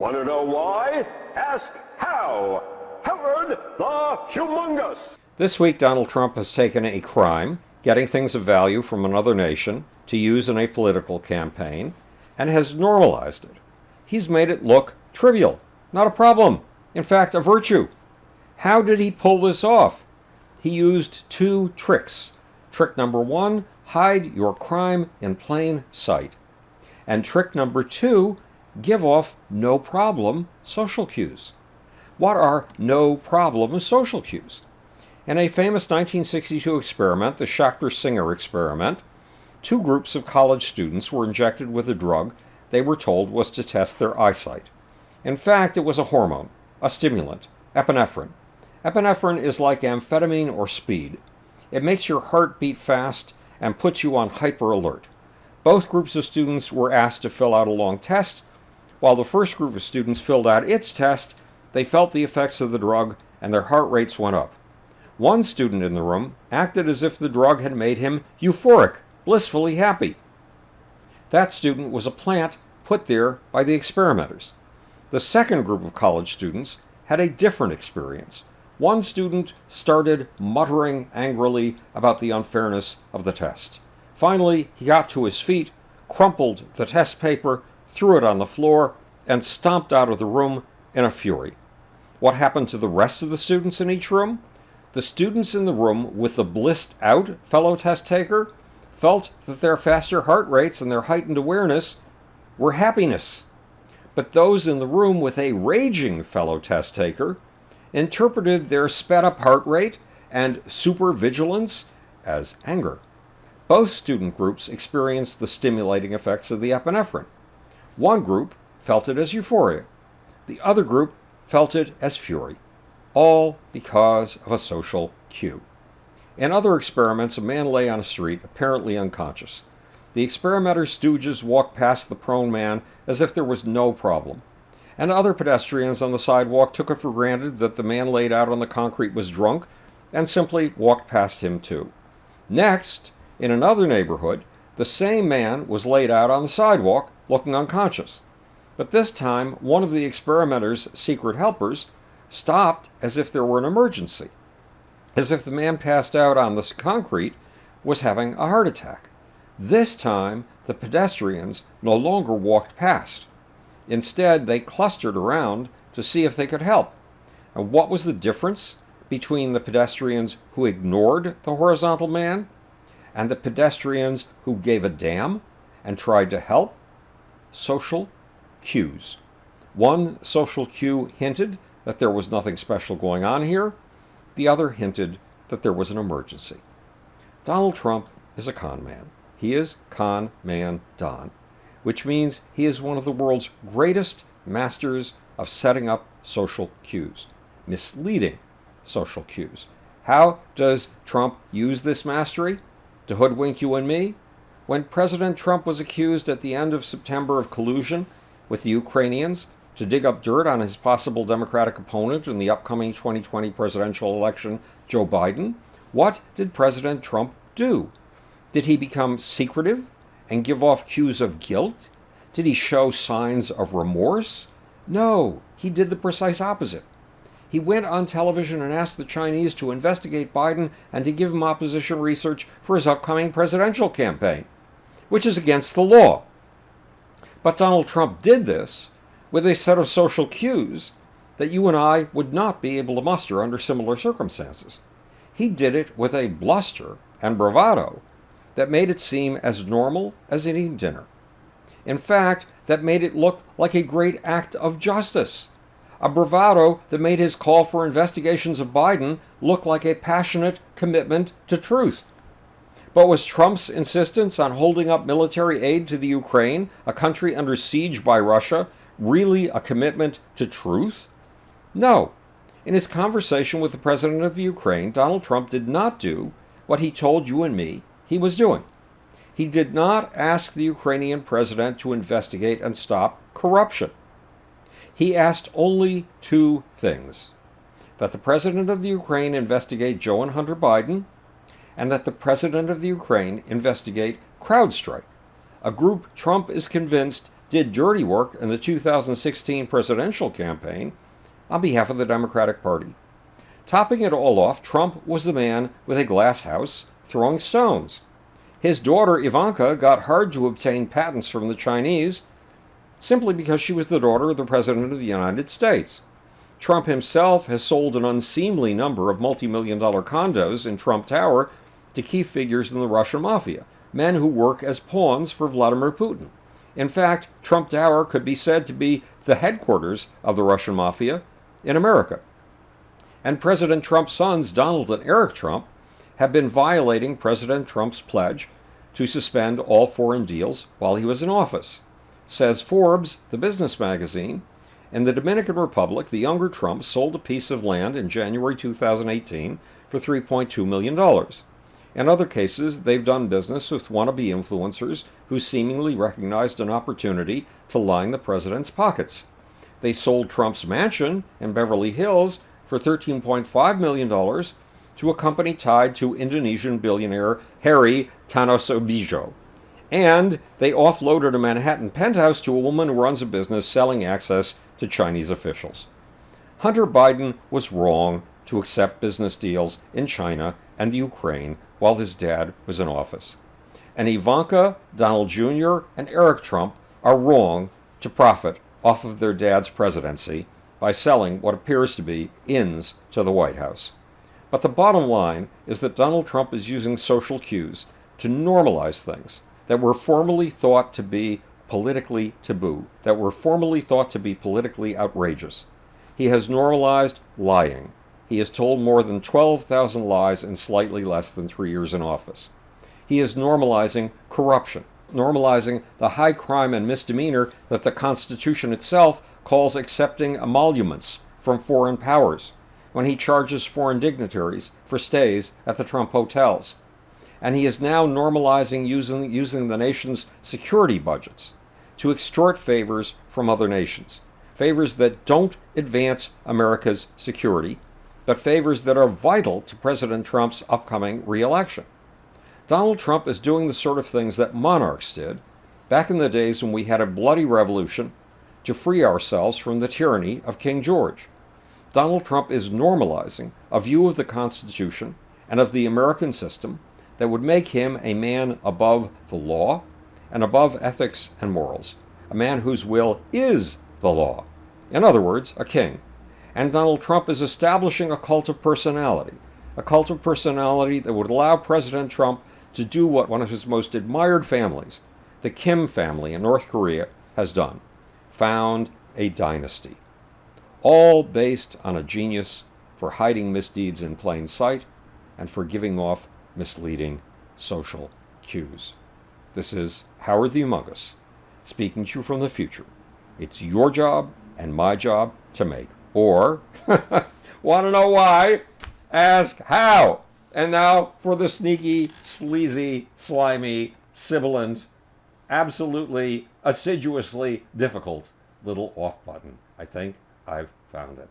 Want to know why? Ask how. Howard the Humongous. This week, Donald Trump has taken a crime, getting things of value from another nation, to use in a political campaign, and has normalized it. He's made it look trivial, not a problem, in fact, a virtue. How did he pull this off? He used two tricks. Trick number one, hide your crime in plain sight. And trick number two, give off no problem social cues. What are no problem social cues? In a famous 1962 experiment, the Schachter-Singer experiment, two groups of college students were injected with a drug they were told was to test their eyesight. In fact, it was a hormone, a stimulant, epinephrine. Epinephrine is like amphetamine or speed. It makes your heart beat fast and puts you on hyper alert. Both groups of students were asked to fill out a long test. While the first group of students filled out its test, they felt the effects of the drug and their heart rates went up. One student in the room acted as if the drug had made him euphoric, blissfully happy. That student was a plant put there by the experimenters. The second group of college students had a different experience. One student started muttering angrily about the unfairness of the test. Finally, he got to his feet, crumpled the test paper, threw it on the floor, and stomped out of the room in a fury. What happened to the rest of the students in each room? The students in the room with the blissed out fellow test taker felt that their faster heart rates and their heightened awareness were happiness. But those in the room with a raging fellow test taker interpreted their sped up heart rate and supervigilance as anger. Both student groups experienced the stimulating effects of the epinephrine. One group felt it as euphoria. The other group felt it as fury, all because of a social cue. In other experiments, a man lay on a street, apparently unconscious. The experimenter's stooges walked past the prone man as if there was no problem, and other pedestrians on the sidewalk took it for granted that the man laid out on the concrete was drunk and simply walked past him too. Next, in another neighborhood, the same man was laid out on the sidewalk, looking unconscious. But this time, one of the experimenter's secret helpers stopped as if there were an emergency, as if the man passed out on the concrete was having a heart attack. This time, the pedestrians no longer walked past. Instead, they clustered around to see if they could help. And what was the difference between the pedestrians who ignored the horizontal man and the pedestrians who gave a damn and tried to help? Social cues. One social cue hinted that there was nothing special going on here. The other hinted that there was an emergency. Donald Trump is a con man. He is Con Man Don, which means he is one of the world's greatest masters of setting up social cues, misleading social cues. How does Trump use this mastery? To hoodwink you and me? When President Trump was accused at the end of September of collusion with the Ukrainians to dig up dirt on his possible Democratic opponent in the upcoming 2020 presidential election, Joe Biden, what did President Trump do? Did he become secretive and give off cues of guilt? Did he show signs of remorse? No, he did the precise opposite. He went on television and asked the Chinese to investigate Biden and to give him opposition research for his upcoming presidential campaign, which is against the law. But Donald Trump did this with a set of social cues that you and I would not be able to muster under similar circumstances. He did it with a bluster and bravado that made it seem as normal as eating dinner. In fact, that made it look like a great act of justice. A bravado that made his call for investigations of Biden look like a passionate commitment to truth. But was Trump's insistence on holding up military aid to the Ukraine, a country under siege by Russia, really a commitment to truth? No. In his conversation with the president of Ukraine, Donald Trump did not do what he told you and me he was doing. He did not ask the Ukrainian president to investigate and stop corruption. He asked only two things: that the president of the Ukraine investigate Joe and Hunter Biden, and that the president of the Ukraine investigate CrowdStrike, a group Trump is convinced did dirty work in the 2016 presidential campaign on behalf of the Democratic Party. Topping it all off, Trump was the man with a glass house throwing stones. His daughter Ivanka got hard to obtain patents from the Chinese simply because she was the daughter of the President of the United States. Trump himself has sold an unseemly number of multi-million-dollar condos in Trump Tower to key figures in the Russian mafia, men who work as pawns for Vladimir Putin. In fact, Trump Tower could be said to be the headquarters of the Russian mafia in America. And President Trump's sons, Donald and Eric Trump, have been violating President Trump's pledge to suspend all foreign deals while he was in office. Says Forbes, the business magazine, in the Dominican Republic, the younger Trump sold a piece of land in January 2018 for $3.2 million. In other cases, they've done business with wannabe influencers who seemingly recognized an opportunity to line the president's pockets. They sold Trump's mansion in Beverly Hills for $13.5 million to a company tied to Indonesian billionaire Harry Tanosobijo. And they offloaded a Manhattan penthouse to a woman who runs a business selling access to Chinese officials. Hunter Biden was wrong to accept business deals in China and Ukraine while his dad was in office. And Ivanka, Donald Jr., and Eric Trump are wrong to profit off of their dad's presidency by selling what appears to be ins to the White House. But the bottom line is that Donald Trump is using social cues to normalize things that were formerly thought to be politically taboo, that were formerly thought to be politically outrageous. He has normalized lying. He has told more than 12,000 lies in slightly less than 3 years in office. He is normalizing corruption, normalizing the high crime and misdemeanor that the Constitution itself calls accepting emoluments from foreign powers, when he charges foreign dignitaries for stays at the Trump hotels. And he is now normalizing using the nation's security budgets to extort favors from other nations, favors that don't advance America's security, but favors that are vital to President Trump's upcoming re-election. Donald Trump is doing the sort of things that monarchs did back in the days when we had a bloody revolution to free ourselves from the tyranny of King George. Donald Trump is normalizing a view of the Constitution and of the American system that would make him a man above the law and above ethics and morals, a man whose will is the law. In other words, a king. And Donald Trump is establishing a cult of personality that would allow President Trump to do what one of his most admired families, the Kim family in North Korea, has done: found a dynasty. All based on a genius for hiding misdeeds in plain sight and for giving off misleading social cues. This is Howard the Humongous, speaking to you from the future. It's your job and my job to make. Or, want to know why? Ask how. And now for the sneaky, sleazy, slimy, sibilant, absolutely, assiduously difficult little off button. I think I've found it.